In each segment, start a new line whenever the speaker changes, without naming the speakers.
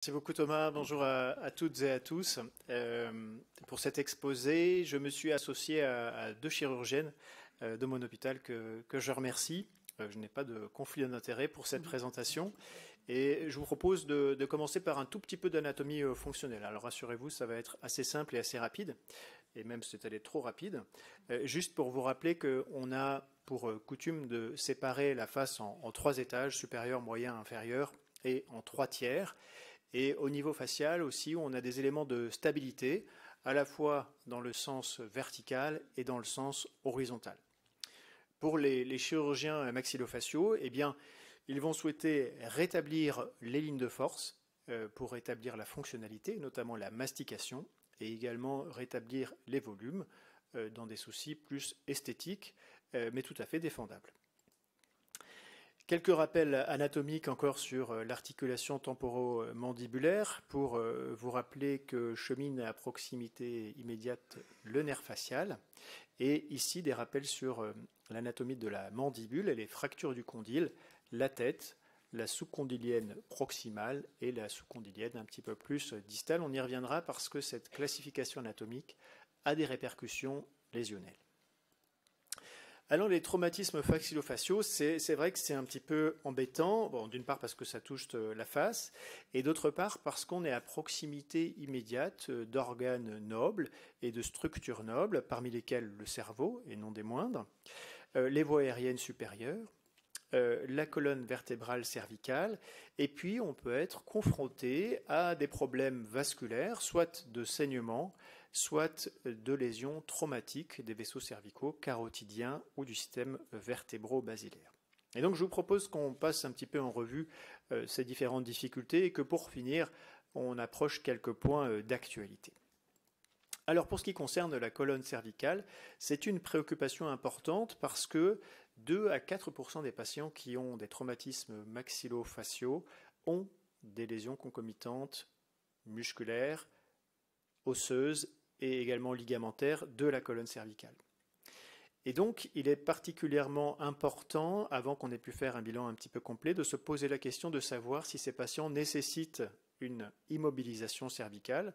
Merci beaucoup Thomas, bonjour à toutes et à tous. Pour cet exposé, je me suis associé à deux chirurgiennes de mon hôpital que je remercie. Je n'ai pas de conflit d'intérêt pour cette présentation et je vous propose de commencer par un tout petit peu d'anatomie fonctionnelle. Alors rassurez-vous, ça va être assez simple et assez rapide, et même c'est allé trop rapide. Juste pour vous rappeler qu'on a pour coutume de séparer la face en trois étages, supérieur, moyen, inférieur, et en trois tiers. Et au niveau facial aussi, on a des éléments de stabilité, à la fois dans le sens vertical et dans le sens horizontal. Pour les chirurgiens maxillofaciaux, eh bien, ils vont souhaiter rétablir les lignes de force pour rétablir la fonctionnalité, notamment la mastication, et également rétablir les volumes dans des soucis plus esthétiques, mais tout à fait défendables. Quelques rappels anatomiques encore sur l'articulation temporomandibulaire pour vous rappeler que chemine à proximité immédiate le nerf facial. Et ici, des rappels sur l'anatomie de la mandibule et les fractures du condyle, la tête, la sous-condylienne proximale et la sous-condylienne un petit peu plus distale. On y reviendra parce que cette classification anatomique a des répercussions lésionnelles. Alors les traumatismes maxillofaciaux, c'est vrai que c'est un petit peu embêtant, bon, d'une part parce que ça touche la face, et d'autre part parce qu'on est à proximité immédiate d'organes nobles et de structures nobles, parmi lesquelles le cerveau, et non des moindres, les voies aériennes supérieures, la colonne vertébrale cervicale, et puis on peut être confronté à des problèmes vasculaires, soit de saignement, soit de lésions traumatiques des vaisseaux cervicaux, carotidiens ou du système vertébro-basilaire. Et donc je vous propose qu'on passe un petit peu en revue ces différentes difficultés et que pour finir, on approche quelques points d'actualité. Alors pour ce qui concerne la colonne cervicale, c'est une préoccupation importante parce que 2 à 4% des patients qui ont des traumatismes maxillofaciaux ont des lésions concomitantes musculaires, osseuses et également ligamentaires de la colonne cervicale. Et donc, il est particulièrement important, avant qu'on ait pu faire un bilan un petit peu complet, de se poser la question de savoir si ces patients nécessitent une immobilisation cervicale.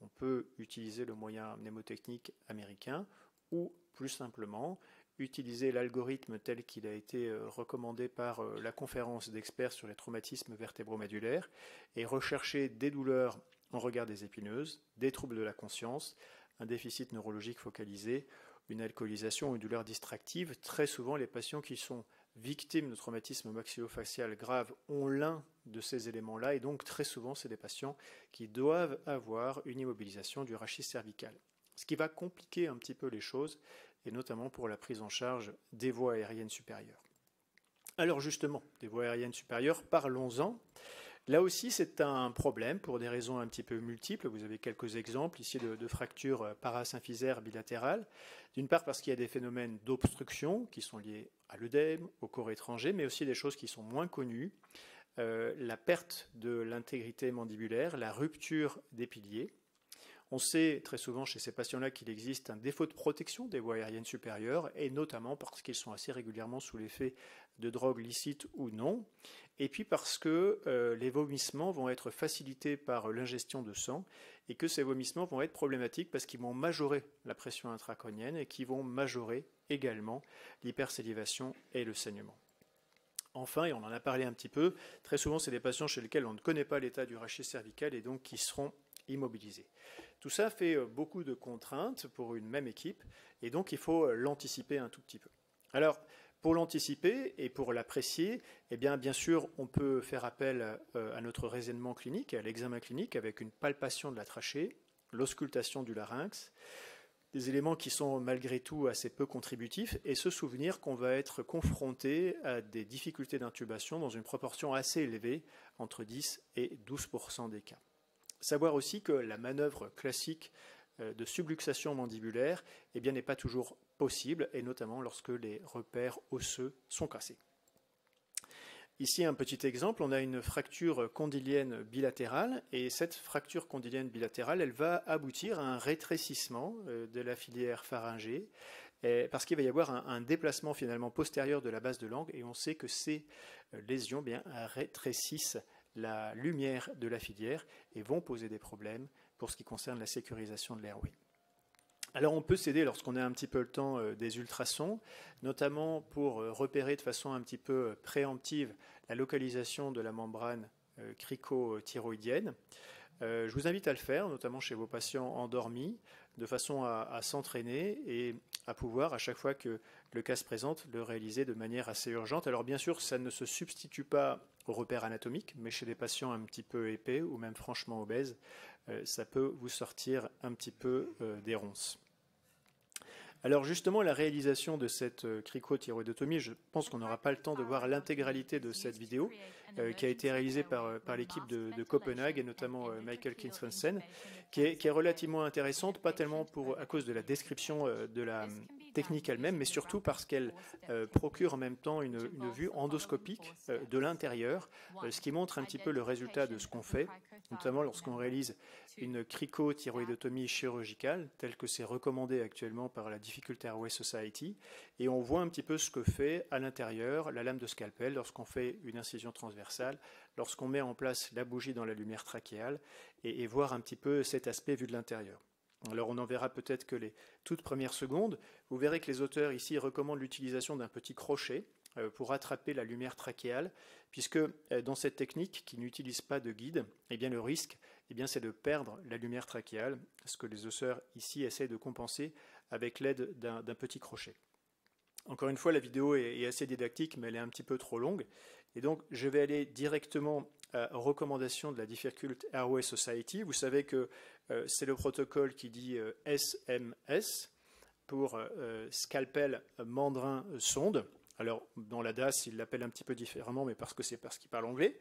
On peut utiliser le moyen mnémotechnique américain ou, plus simplement, utiliser l'algorithme tel qu'il a été recommandé par la conférence d'experts sur les traumatismes vertébro-médulaires et rechercher des douleurs en regard des épineuses, des troubles de la conscience, un déficit neurologique focalisé, une alcoolisation ou une douleur distractive. Très souvent, les patients qui sont victimes de traumatisme maxillofacial grave ont l'un de ces éléments-là, et donc très souvent, c'est des patients qui doivent avoir une immobilisation du rachis cervical. Ce qui va compliquer un petit peu les choses, et notamment pour la prise en charge des voies aériennes supérieures. Alors justement, des voies aériennes supérieures, parlons-en. Là aussi, c'est un problème pour des raisons un petit peu multiples. Vous avez quelques exemples ici de fractures parasymphysaires bilatérales. D'une part parce qu'il y a des phénomènes d'obstruction qui sont liés à l'œdème, au corps étranger, mais aussi des choses qui sont moins connues. La perte de l'intégrité mandibulaire, la rupture des piliers. On sait très souvent chez ces patients-là qu'il existe un défaut de protection des voies aériennes supérieures, et notamment parce qu'ils sont assez régulièrement sous l'effet de drogues licites ou non, et puis parce que les vomissements vont être facilités par l'ingestion de sang, et que ces vomissements vont être problématiques parce qu'ils vont majorer la pression intracrânienne et qui vont majorer également l'hypersalivation et le saignement. Enfin, et on en a parlé un petit peu, très souvent c'est des patients chez lesquels on ne connaît pas l'état du rachis cervical et donc qui seront immobilisés. Tout ça fait beaucoup de contraintes pour une même équipe et donc il faut l'anticiper un tout petit peu. Alors, pour l'anticiper et pour l'apprécier, eh bien sûr, on peut faire appel à notre raisonnement clinique, à l'examen clinique avec une palpation de la trachée, l'auscultation du larynx, des éléments qui sont malgré tout assez peu contributifs, et se souvenir qu'on va être confronté à des difficultés d'intubation dans une proportion assez élevée, entre 10 et 12% des cas. Savoir aussi que la manœuvre classique de subluxation mandibulaire n'est pas toujours possible, et notamment lorsque les repères osseux sont cassés. Ici, un petit exemple, on a une fracture condylienne bilatérale, et cette fracture condylienne bilatérale, elle va aboutir à un rétrécissement de la filière pharyngée, parce qu'il va y avoir un déplacement finalement postérieur de la base de langue, et on sait que ces lésions rétrécissent la lumière de la filière et vont poser des problèmes pour ce qui concerne la sécurisation de l'airway. Alors on peut s'aider lorsqu'on a un petit peu le temps des ultrasons, notamment pour repérer de façon un petit peu préemptive la localisation de la membrane cricothyroïdienne. Je vous invite à le faire, notamment chez vos patients endormis, de façon à s'entraîner et à pouvoir, à chaque fois que le cas se présente, le réaliser de manière assez urgente. Alors bien sûr, ça ne se substitue pas au repère anatomique, mais chez des patients un petit peu épais ou même franchement obèses, ça peut vous sortir un petit peu des ronces. Alors justement, la réalisation de cette cricothyroïdotomie, je pense qu'on n'aura pas le temps de voir l'intégralité de cette vidéo qui a été réalisée par l'équipe de Copenhague et notamment Michael Kinsfonsen, qui est relativement intéressante, pas tellement à cause de la description de la technique elle-même, mais surtout parce qu'elle procure en même temps une vue endoscopique de l'intérieur, ce qui montre un petit peu le résultat de ce qu'on fait, notamment lorsqu'on réalise une cricothyroïdotomie chirurgicale, telle que c'est recommandé actuellement par la Difficult Airway Society, et on voit un petit peu ce que fait à l'intérieur la lame de scalpel lorsqu'on fait une incision transversale, lorsqu'on met en place la bougie dans la lumière trachéale, et voir un petit peu cet aspect vu de l'intérieur. Alors on en verra peut-être que les toutes premières secondes. Vous verrez que les auteurs ici recommandent l'utilisation d'un petit crochet pour attraper la lumière trachéale, puisque dans cette technique qui n'utilise pas de guide, eh bien, le risque c'est de perdre la lumière trachéale, ce que les auteurs ici essaient de compenser avec l'aide d'un petit crochet. Encore une fois, la vidéo est assez didactique, mais elle est un petit peu trop longue, et donc je vais aller directement aux recommandations de la Difficult Airway Society. Vous savez que c'est le protocole qui dit SMS pour scalpel, mandrin, sonde. Alors, dans la DAS, ils l'appellent un petit peu différemment, mais parce qu'ils parlent anglais.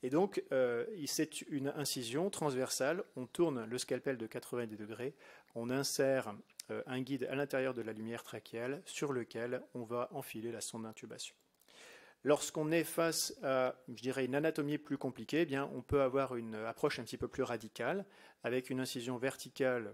Et donc, c'est une incision transversale. On tourne le scalpel de 90 degrés. On insère un guide à l'intérieur de la lumière trachéale sur lequel on va enfiler la sonde d'intubation. Lorsqu'on est face à, je dirais, une anatomie plus compliquée, eh bien, on peut avoir une approche un petit peu plus radicale, avec une incision verticale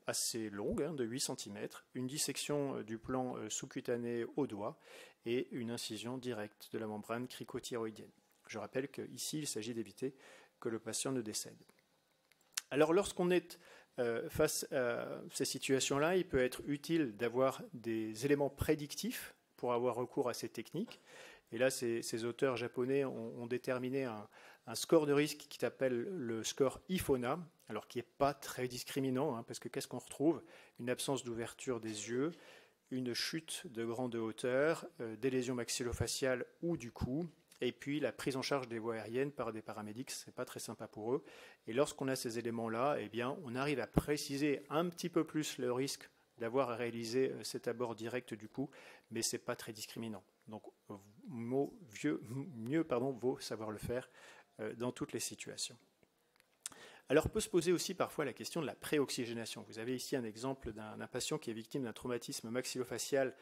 assez longue, de 8 cm, une dissection du plan sous-cutané au doigt et une incision directe de la membrane cricothyroïdienne. Je rappelle qu'ici, il s'agit d'éviter que le patient ne décède. Alors, lorsqu'on est face à ces situations-là, il peut être utile d'avoir des éléments prédictifs pour avoir recours à ces techniques. Et là, ces auteurs japonais ont déterminé un score de risque qui s'appelle le score IFONA, alors qui n'est pas très discriminant, parce que qu'est-ce qu'on retrouve? Une absence d'ouverture des yeux, une chute de grande hauteur, des lésions maxillofaciales ou du cou, et puis la prise en charge des voies aériennes par des paramédics, ce n'est pas très sympa pour eux. Et lorsqu'on a ces éléments-là, eh bien, on arrive à préciser un petit peu plus le risque d'avoir à réaliser cet abord direct du cou, mais ce n'est pas très discriminant. Donc, mieux vaut savoir le faire dans toutes les situations. Alors, peut se poser aussi parfois la question de la préoxygénation. Vous avez ici un exemple d'un patient qui est victime d'un traumatisme maxillofacial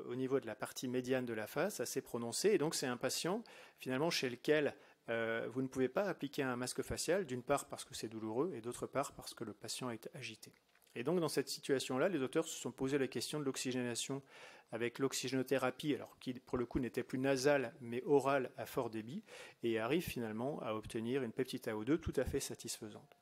au niveau de la partie médiane de la face, assez prononcé. Et donc, c'est un patient, finalement, chez lequel vous ne pouvez pas appliquer un masque facial, d'une part parce que c'est douloureux, et d'autre part parce que le patient est agité. Et donc, dans cette situation-là, les auteurs se sont posé la question de l'oxygénation avec l'oxygénothérapie, alors qui, pour le coup, n'était plus nasale, mais orale à fort débit, et arrive finalement à obtenir une peptide AO2 tout à fait satisfaisante.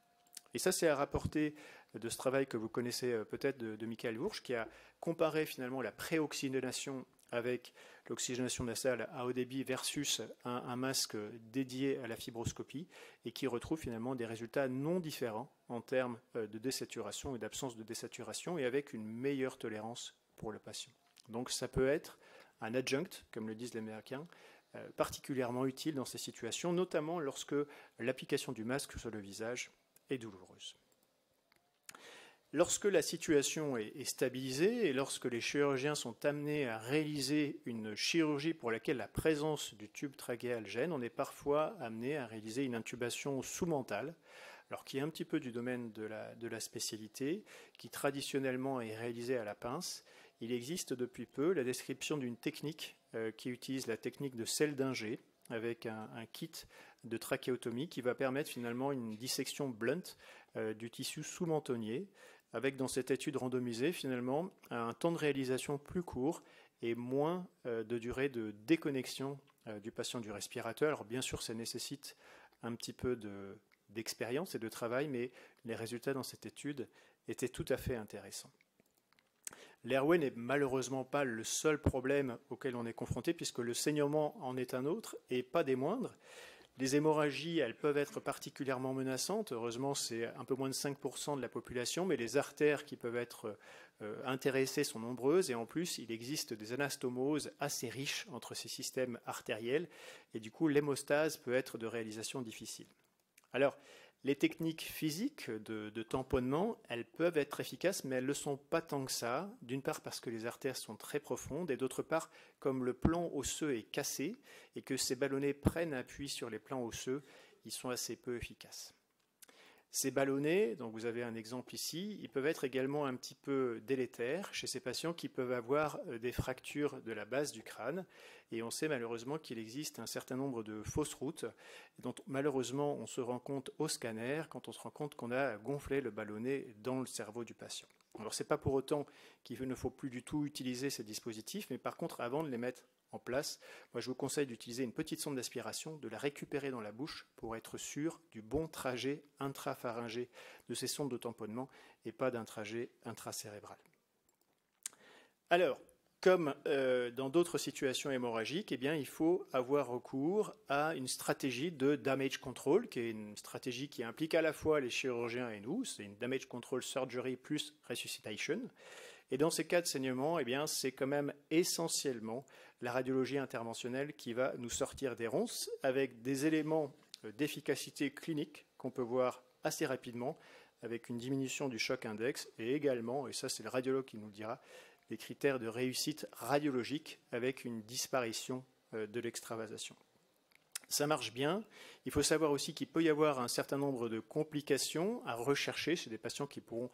Et ça, c'est à rapporter de ce travail que vous connaissez peut-être de Michael Wursch, qui a comparé finalement la préoxygénation avec l'oxygénation nasale à haut débit versus un masque dédié à la fibroscopie et qui retrouve finalement des résultats non différents en termes de désaturation et d'absence de désaturation et avec une meilleure tolérance pour le patient. Donc ça peut être un adjunct, comme le disent les Américains, particulièrement utile dans ces situations, notamment lorsque l'application du masque sur le visage est douloureuse. Lorsque la situation est stabilisée et lorsque les chirurgiens sont amenés à réaliser une chirurgie pour laquelle la présence du tube trachéal gêne, on est parfois amené à réaliser une intubation sous-mentale, alors qui est un petit peu du domaine de la spécialité, qui traditionnellement est réalisée à la pince. Il existe depuis peu la description d'une technique qui utilise la technique de sel d'Inger avec un kit de trachéotomie qui va permettre finalement une dissection blunt du tissu sous-mentonnier, avec dans cette étude randomisée finalement un temps de réalisation plus court et moins de durée de déconnexion du patient du respirateur. Alors bien sûr, ça nécessite un petit peu d'expérience et de travail, mais les résultats dans cette étude étaient tout à fait intéressants. L'airway n'est malheureusement pas le seul problème auquel on est confronté, puisque le saignement en est un autre, et pas des moindres. Les hémorragies, elles peuvent être particulièrement menaçantes. Heureusement, c'est un peu moins de 5% de la population, mais les artères qui peuvent être intéressées sont nombreuses. Et en plus, il existe des anastomoses assez riches entre ces systèmes artériels. Et du coup, l'hémostase peut être de réalisation difficile. Alors, les techniques physiques de tamponnement, elles peuvent être efficaces, mais elles ne le sont pas tant que ça. D'une part parce que les artères sont très profondes, et d'autre part, comme le plan osseux est cassé et que ces ballonnets prennent appui sur les plans osseux, ils sont assez peu efficaces. Ces ballonnets, donc vous avez un exemple ici, ils peuvent être également un petit peu délétères chez ces patients qui peuvent avoir des fractures de la base du crâne. Et on sait malheureusement qu'il existe un certain nombre de fausses routes dont malheureusement on se rend compte au scanner quand on se rend compte qu'on a gonflé le ballonnet dans le cerveau du patient. Alors ce n'est pas pour autant qu'il ne faut plus du tout utiliser ces dispositifs, mais par contre avant de les mettre en place, moi je vous conseille d'utiliser une petite sonde d'aspiration, de la récupérer dans la bouche pour être sûr du bon trajet intrapharyngé de ces sondes de tamponnement et pas d'un trajet intracérébral. Alors, comme dans d'autres situations hémorragiques, eh bien, il faut avoir recours à une stratégie de damage control, qui est une stratégie qui implique à la fois les chirurgiens et nous. C'est une damage control surgery plus resuscitation. Et dans ces cas de saignement, eh bien, c'est quand même essentiellement la radiologie interventionnelle qui va nous sortir des ronces avec des éléments d'efficacité clinique qu'on peut voir assez rapidement avec une diminution du choc index et également, et ça c'est le radiologue qui nous le dira, des critères de réussite radiologique avec une disparition de l'extravasation. Ça marche bien. Il faut savoir aussi qu'il peut y avoir un certain nombre de complications à rechercher chez des patients qui ne pourront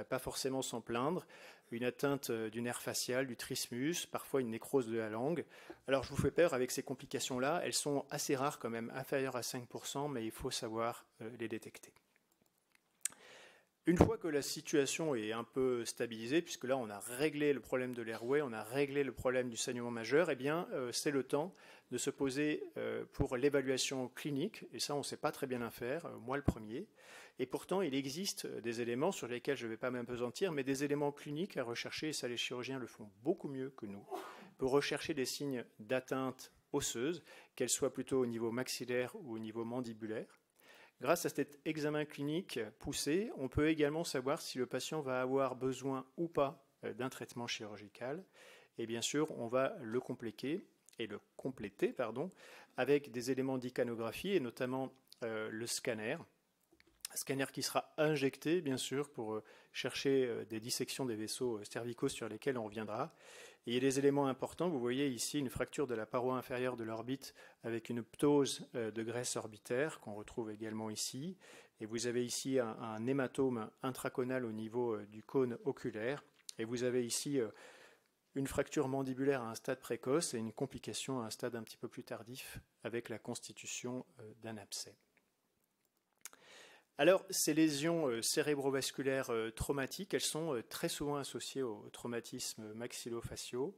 pas forcément s'en plaindre. Une atteinte du nerf facial, du trismus, parfois une nécrose de la langue. Alors je vous fais peur avec ces complications-là. Elles sont assez rares quand même, inférieures à 5%, mais il faut savoir les détecter. Une fois que la situation est un peu stabilisée, puisque là on a réglé le problème de l'airway, on a réglé le problème du saignement majeur, eh bien c'est le temps de se poser pour l'évaluation clinique, et ça on ne sait pas très bien la faire, moi le premier. Et pourtant il existe des éléments sur lesquels je ne vais pas m'apesantir, mais des éléments cliniques à rechercher, et ça les chirurgiens le font beaucoup mieux que nous, pour rechercher des signes d'atteinte osseuse, qu'elles soient plutôt au niveau maxillaire ou au niveau mandibulaire. Grâce à cet examen clinique poussé, on peut également savoir si le patient va avoir besoin ou pas d'un traitement chirurgical. Et bien sûr, on va le compléter avec des éléments d'icanographie et notamment le scanner. Un scanner qui sera injecté, bien sûr, pour chercher des dissections des vaisseaux cervicaux sur lesquels on reviendra. Et il y a des éléments importants. Vous voyez ici une fracture de la paroi inférieure de l'orbite avec une ptose de graisse orbitaire qu'on retrouve également ici. Et vous avez ici un hématome intraconal au niveau du cône oculaire. Et vous avez ici une fracture mandibulaire à un stade précoce et une complication à un stade un petit peu plus tardif avec la constitution d'un abcès. Alors, ces lésions cérébrovasculaires traumatiques, elles sont très souvent associées aux traumatismes maxillofaciaux.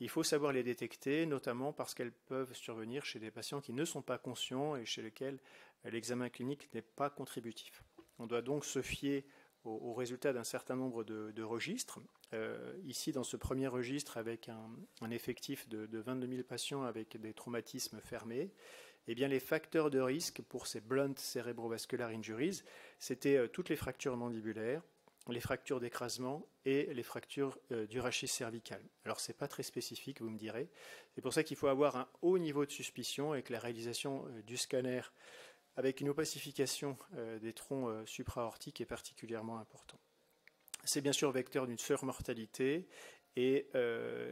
Il faut savoir les détecter, notamment parce qu'elles peuvent survenir chez des patients qui ne sont pas conscients et chez lesquels l'examen clinique n'est pas contributif. On doit donc se fier aux résultats d'un certain nombre de registres. Ici, dans ce premier registre, avec un effectif de 22 000 patients avec des traumatismes fermés, eh bien, les facteurs de risque pour ces blunt cerebrovascular injuries, c'était toutes les fractures mandibulaires, les fractures d'écrasement et les fractures du rachis cervical. Alors, ce n'est pas très spécifique, vous me direz. C'est pour ça qu'il faut avoir un haut niveau de suspicion et que la réalisation du scanner avec une opacification des troncs supraortiques est particulièrement important. C'est bien sûr vecteur d'une surmortalité et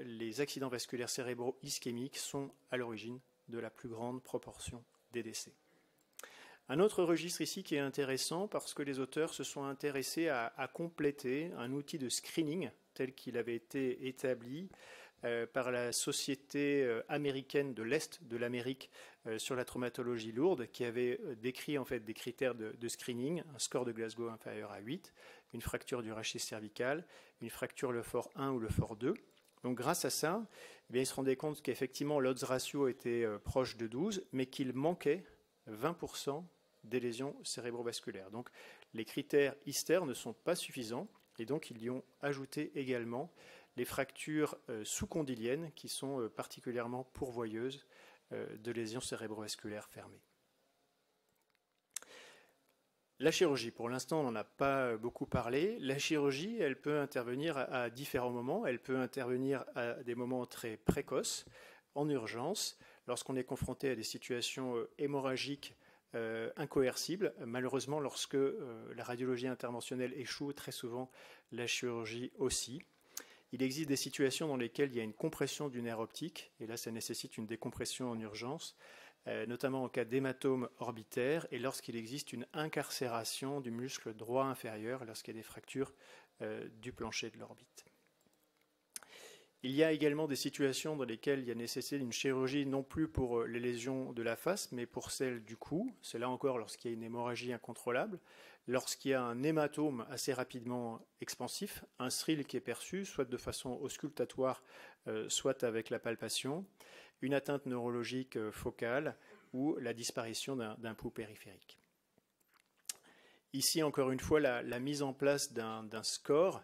les accidents vasculaires cérébraux ischémiques sont à l'origine de la plus grande proportion des décès. Un autre registre ici qui est intéressant parce que les auteurs se sont intéressés à compléter un outil de screening tel qu'il avait été établi par la Société américaine de l'Est de l'Amérique sur la traumatologie lourde qui avait décrit en fait des critères de screening, un score de Glasgow inférieur à 8, une fracture du rachis cervical, une fracture le fort 1 ou le fort 2. Donc grâce à ça, eh bien, ils se rendaient compte qu'effectivement l'odds ratio était proche de 12, mais qu'il manquait 20% des lésions cérébrovasculaires. Donc les critères ISTER ne sont pas suffisants et donc ils y ont ajouté également les fractures sous-condyliennes qui sont particulièrement pourvoyeuses de lésions cérébrovasculaires fermées. La chirurgie, pour l'instant, on n'en a pas beaucoup parlé. La chirurgie, elle peut intervenir à différents moments. Elle peut intervenir à des moments très précoces, en urgence, lorsqu'on est confronté à des situations hémorragiques incoercibles. Malheureusement, lorsque la radiologie interventionnelle échoue, très souvent, la chirurgie aussi. Il existe des situations dans lesquelles il y a une compression du nerf optique, et là, ça nécessite une décompression en urgence, notamment en cas d'hématome orbitaire et lorsqu'il existe une incarcération du muscle droit inférieur, lorsqu'il y a des fractures du plancher de l'orbite. Il y a également des situations dans lesquelles il y a nécessité d'une chirurgie non plus pour les lésions de la face, mais pour celles du cou. C'est là encore lorsqu'il y a une hémorragie incontrôlable, lorsqu'il y a un hématome assez rapidement expansif, un stryl qui est perçu, soit de façon auscultatoire, soit avec la palpation, une atteinte neurologique focale ou la disparition d'un pouls périphérique. Ici, encore une fois, la mise en place d'un score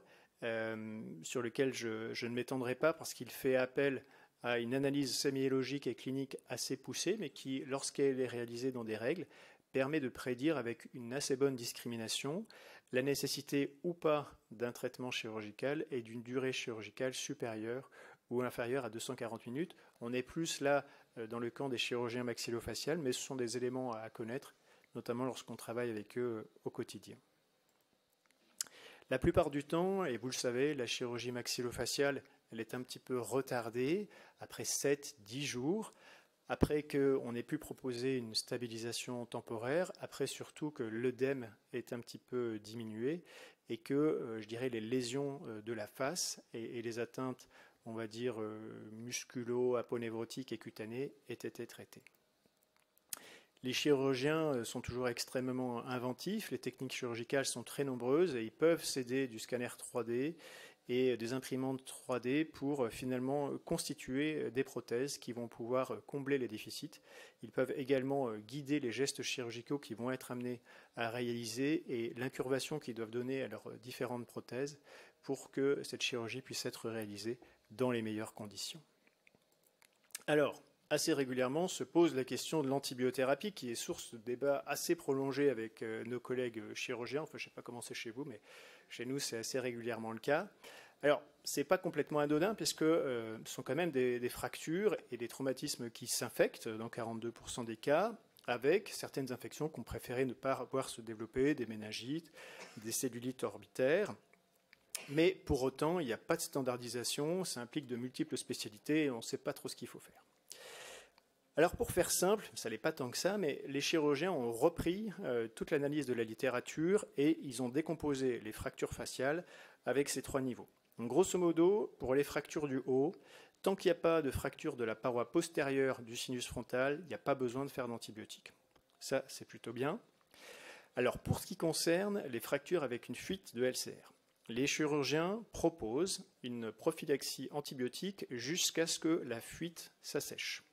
sur lequel je ne m'étendrai pas parce qu'il fait appel à une analyse sémiologique et clinique assez poussée, mais qui, lorsqu'elle est réalisée dans des règles, permet de prédire avec une assez bonne discrimination la nécessité ou pas d'un traitement chirurgical et d'une durée chirurgicale supérieure ou inférieure à 240 minutes. On est plus là dans le camp des chirurgiens maxillofaciales, mais ce sont des éléments à connaître, notamment lorsqu'on travaille avec eux au quotidien. La plupart du temps, et vous le savez, la chirurgie maxillofaciale, elle est un petit peu retardée, après 7-10 jours, après qu'on ait pu proposer une stabilisation temporaire, après surtout que l'œdème est un petit peu diminué et que, je dirais, les lésions de la face et les atteintes, on va dire, musculo-aponevrotiques et cutanées aient été traitées. Les chirurgiens sont toujours extrêmement inventifs, les techniques chirurgicales sont très nombreuses et ils peuvent s'aider du scanner 3D et des imprimantes 3D pour finalement constituer des prothèses qui vont pouvoir combler les déficits. Ils peuvent également guider les gestes chirurgicaux qui vont être amenés à réaliser et l'incurvation qu'ils doivent donner à leurs différentes prothèses pour que cette chirurgie puisse être réalisée dans les meilleures conditions. Alors, assez régulièrement se pose la question de l'antibiothérapie qui est source de débats assez prolongés avec nos collègues chirurgiens. Enfin, je ne sais pas comment c'est chez vous, mais chez nous, c'est assez régulièrement le cas. Alors, ce n'est pas complètement anodin puisque ce sont quand même des fractures et des traumatismes qui s'infectent dans 42% des cas avec certaines infections qu'on préférait ne pas voir se développer, des méningites, des cellulites orbitaires. Mais pour autant, il n'y a pas de standardisation, ça implique de multiples spécialités et on ne sait pas trop ce qu'il faut faire. Alors pour faire simple, ça n'est pas tant que ça, mais les chirurgiens ont repris toute l'analyse de la littérature et ils ont décomposé les fractures faciales avec ces 3 niveaux. Donc, grosso modo, pour les fractures du haut, tant qu'il n'y a pas de fracture de la paroi postérieure du sinus frontal, il n'y a pas besoin de faire d'antibiotiques. Ça, c'est plutôt bien. Alors pour ce qui concerne les fractures avec une fuite de LCR, les chirurgiens proposent une prophylaxie antibiotique jusqu'à ce que la fuite s'assèche.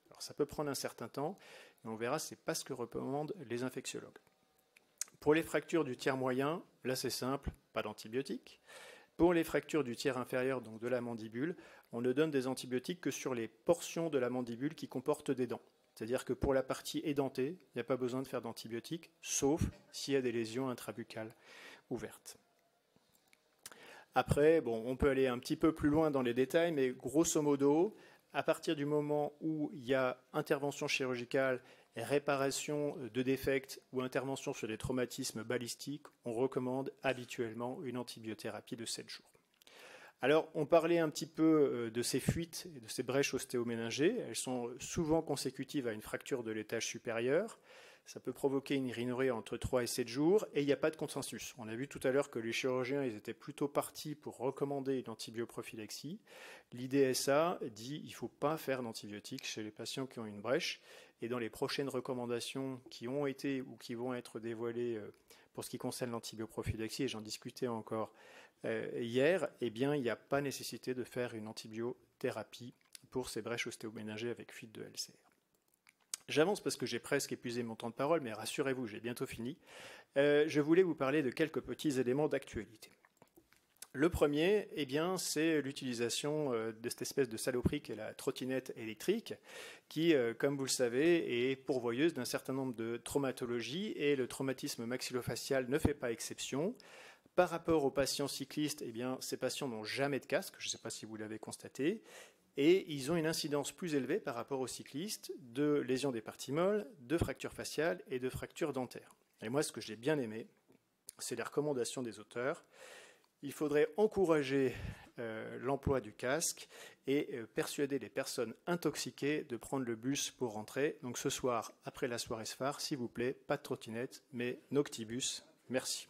Alors, ça peut prendre un certain temps, et on verra, ce n'est pas ce que recommandent les infectiologues. Pour les fractures du tiers moyen, là c'est simple, pas d'antibiotiques. Pour les fractures du tiers inférieur, donc de la mandibule, on ne donne des antibiotiques que sur les portions de la mandibule qui comportent des dents. C'est-à-dire que pour la partie édentée, il n'y a pas besoin de faire d'antibiotiques, sauf s'il y a des lésions intrabuccales ouvertes. Après, bon, on peut aller un petit peu plus loin dans les détails, mais grosso modo, à partir du moment où il y a intervention chirurgicale, réparation de défects ou intervention sur des traumatismes balistiques, on recommande habituellement une antibiothérapie de 7 jours. Alors, on parlait un petit peu de ces fuites et de ces brèches ostéoméningées. Elles sont souvent consécutives à une fracture de l'étage supérieur. Ça peut provoquer une rhinorrhée entre 3 et 7 jours et il n'y a pas de consensus. On a vu tout à l'heure que les chirurgiens ils étaient plutôt partis pour recommander une antibioprophylaxie. L'IDSA dit qu'il ne faut pas faire d'antibiotiques chez les patients qui ont une brèche. Et dans les prochaines recommandations qui ont été ou qui vont être dévoilées pour ce qui concerne l'antibioprophylaxie, et j'en discutais encore hier, eh bien, il n'y a pas nécessité de faire une antibiothérapie pour ces brèches ostéoméningées avec fuite de LCR. J'avance parce que j'ai presque épuisé mon temps de parole, mais rassurez-vous, j'ai bientôt fini. Je voulais vous parler de quelques petits éléments d'actualité. Le premier, eh bien, c'est l'utilisation de cette espèce de saloperie qu'est la trottinette électrique, qui, comme vous le savez, est pourvoyeuse d'un certain nombre de traumatologies, et le traumatisme maxillofacial ne fait pas exception. Par rapport aux patients cyclistes, eh bien, ces patients n'ont jamais de casque, je ne sais pas si vous l'avez constaté, et ils ont une incidence plus élevée par rapport aux cyclistes de lésions des parties molles, de fractures faciales et de fractures dentaires. Et moi, ce que j'ai bien aimé, c'est les recommandations des auteurs. Il faudrait encourager l'emploi du casque et persuader les personnes intoxiquées de prendre le bus pour rentrer. Donc ce soir, après la soirée SFAR, s'il vous plaît, pas de trottinette, mais Noctibus. Merci.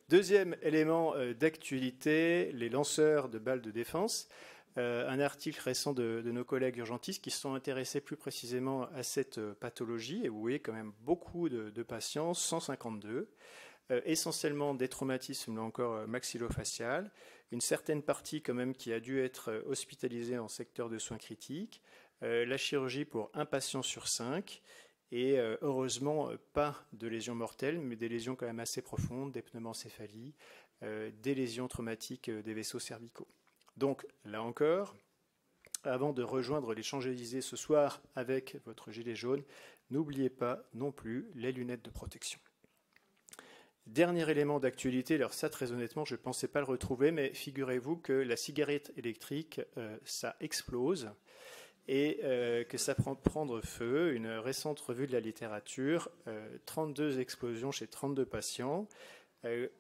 Deuxième élément d'actualité, les lanceurs de balles de défense. Un article récent de nos collègues urgentistes qui se sont intéressés plus précisément à cette pathologie. Et vous voyez quand même beaucoup de patients, 152, essentiellement des traumatismes, là encore, maxillofacial, une certaine partie quand même qui a dû être hospitalisée en secteur de soins critiques, la chirurgie pour un patient sur 5, et heureusement pas de lésions mortelles, mais des lésions quand même assez profondes, des pneumoncéphalies, des lésions traumatiques des vaisseaux cervicaux. Donc, là encore, avant de rejoindre les Champs-Élysées ce soir avec votre gilet jaune, n'oubliez pas non plus les lunettes de protection. Dernier élément d'actualité, alors ça très honnêtement je ne pensais pas le retrouver, mais figurez-vous que la cigarette électrique, ça explose et que ça prend prendre feu. Une récente revue de la littérature, 32 explosions chez 32 patients.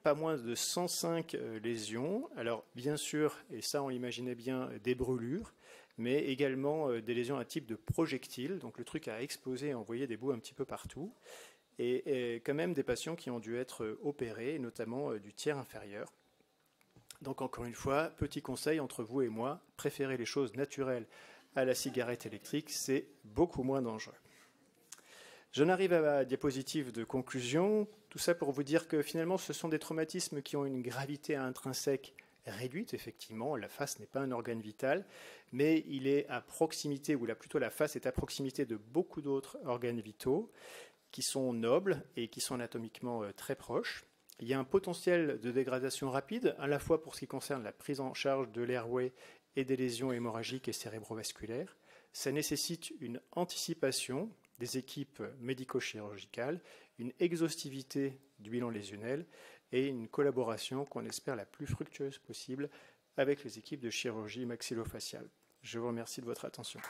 Pas moins de 105 lésions. Alors bien sûr, et ça on l'imaginait bien, des brûlures, mais également des lésions à type de projectile. Donc le truc a explosé et envoyé des bouts un petit peu partout. Et quand même des patients qui ont dû être opérés, notamment du tiers inférieur. Donc encore une fois, petit conseil entre vous et moi, préférez les choses naturelles à la cigarette électrique, c'est beaucoup moins dangereux. J'en arrive à ma diapositive de conclusion. Tout ça pour vous dire que finalement, ce sont des traumatismes qui ont une gravité intrinsèque réduite, effectivement. La face n'est pas un organe vital, mais il est à proximité, ou plutôt la face est à proximité de beaucoup d'autres organes vitaux qui sont nobles et qui sont anatomiquement très proches. Il y a un potentiel de dégradation rapide, à la fois pour ce qui concerne la prise en charge de l'airway et des lésions hémorragiques et cérébrovasculaires. Ça nécessite une anticipation des équipes médico-chirurgicales, une exhaustivité du bilan lésionnel et une collaboration qu'on espère la plus fructueuse possible avec les équipes de chirurgie maxillofaciale. Je vous remercie de votre attention.